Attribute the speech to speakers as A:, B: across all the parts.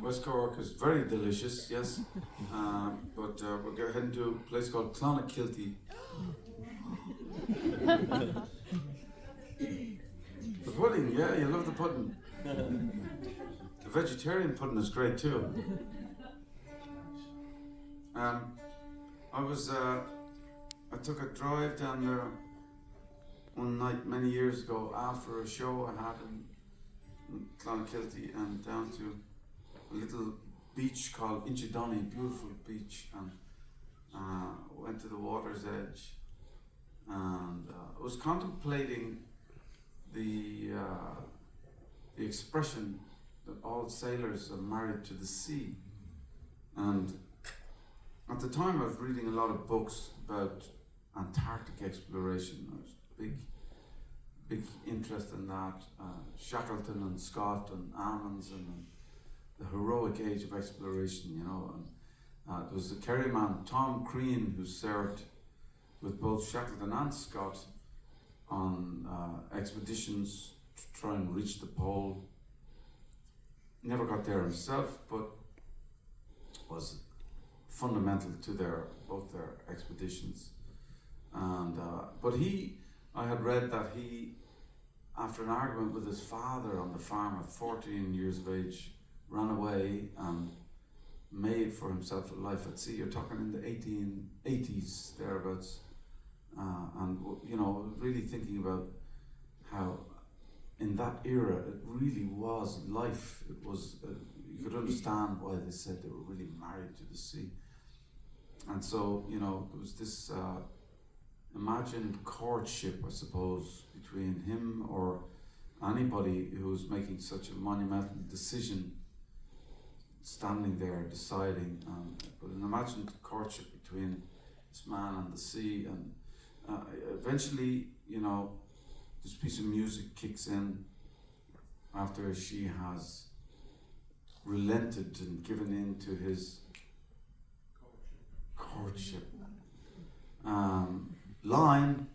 A: West Cork is very delicious, yes. But we're heading to a place called Clonakilty. The pudding, yeah, you love the pudding. The vegetarian pudding is great too. I took a drive down there one night many years ago after a show I had in Clonakilty, and down to a little beach called Inchydoney, beautiful beach, and went to the water's edge, and I was contemplating the expression that all sailors are married to the sea. And at the time I was reading a lot of books about Antarctic exploration. There was big interest in that. Shackleton and Scott and Amundsen, the heroic age of exploration, you know. And there was the Kerryman Tom Crean, who served with both Shackleton and Scott on expeditions to try and reach the pole. Never got there himself, but was fundamental to both their expeditions. And I had read that he, after an argument with his father on the farm at 14 years of age, ran away and made for himself a life at sea. You're talking in the 1880s, thereabouts. And you know, really thinking about how in that era it really was life. It was, you could understand why they said they were really married to the sea. And so, you know, there was this imagined courtship, I suppose, between him or anybody who was making such a monumental decision, standing there deciding, but an imagined courtship between this man and the sea. And eventually, you know, this piece of music kicks in after she has relented and given in to his courtship. Line.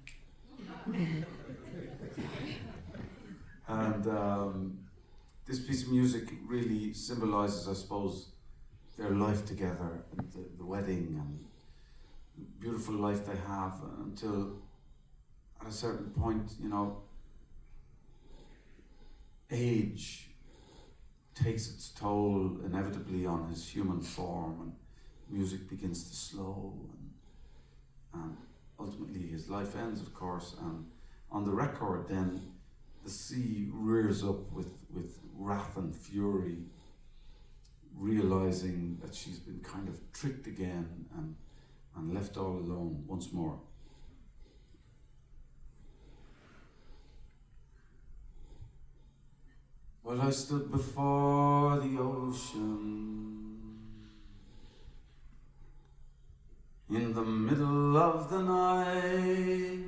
A: And this piece of music really symbolizes, I suppose, their life together, and the wedding and the beautiful life they have, until at a certain point, you know, age takes its toll inevitably on his human form, and music begins to slow, and ultimately his life ends, of course. And on the record then, the sea rears up with wrath and fury, realizing that she's been kind of tricked again and left all alone once more. Well, I stood before the ocean in the middle of the night,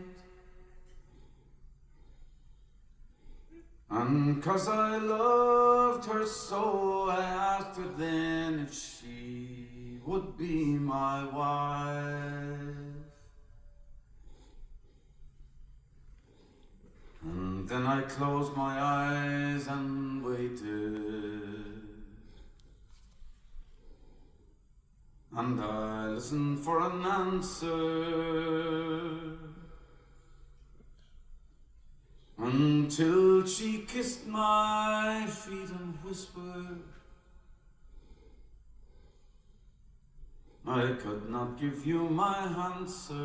A: and 'cause I loved her so, I asked her then if she would be my wife. And then I closed my eyes and waited, and I listened for an answer, until she kissed my feet and whispered, I could not give you my answer.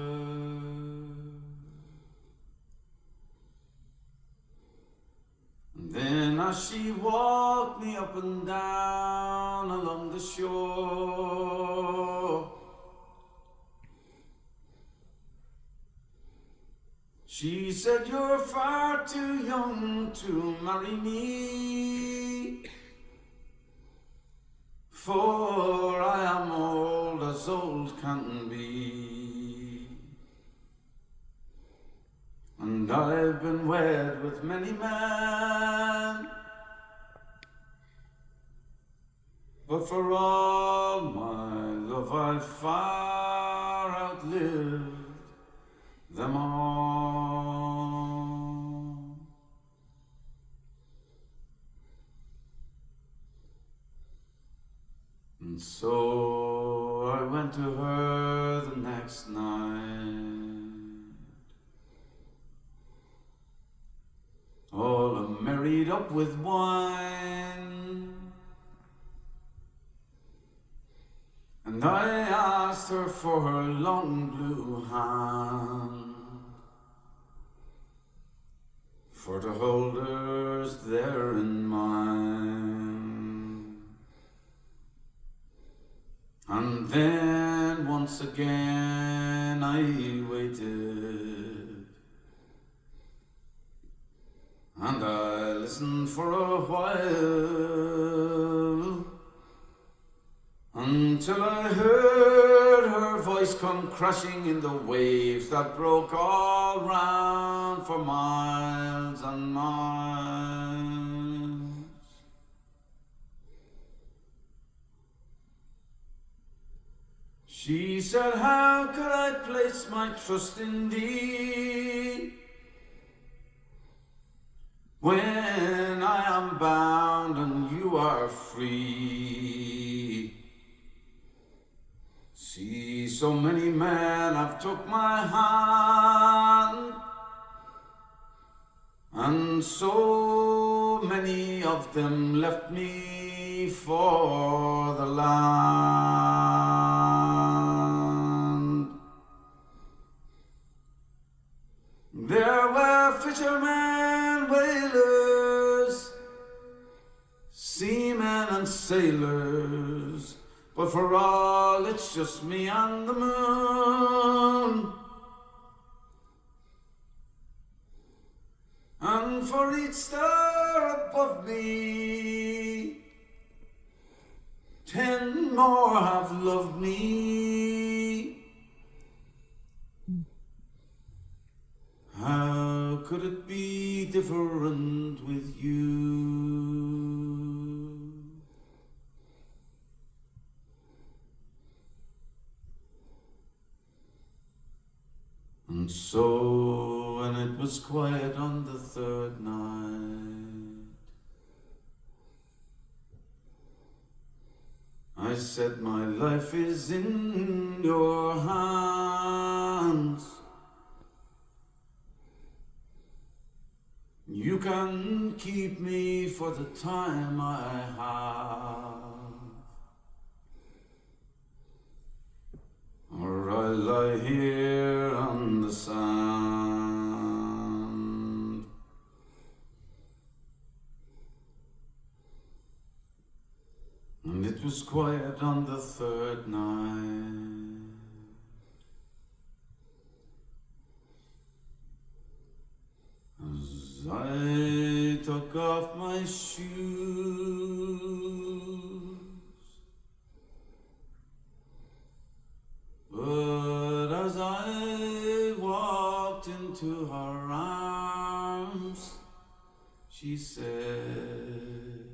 A: And then as she walked me up and down along the shore, she said, you're far too young to marry me, for I am old as old can be, and I've been wed with many men, but for all my love I've far outlived them all. And so I went to her the next night, all married up with wine, and I asked her for her long blue hand, for to hold hers there in mine. And then once again I waited, and I listened for a while, until I heard her voice come crashing in the waves that broke all round for miles and miles. She said, how could I place my trust in thee, when I am bound and you are free? See, so many men have took my hand, and so many of them left me for the land. There were fishermen, whalers, seamen and sailors, but for all it's just me and the moon. And for each star above me, 10 more have loved me. How could it be different with you? And so, when it was quiet on the third night, I said, my life is in your hands. You can keep me for the time I have, or I lie here on the sand. And it was quiet on the third night. As I took off my shoes, but as I walked into her arms, she said,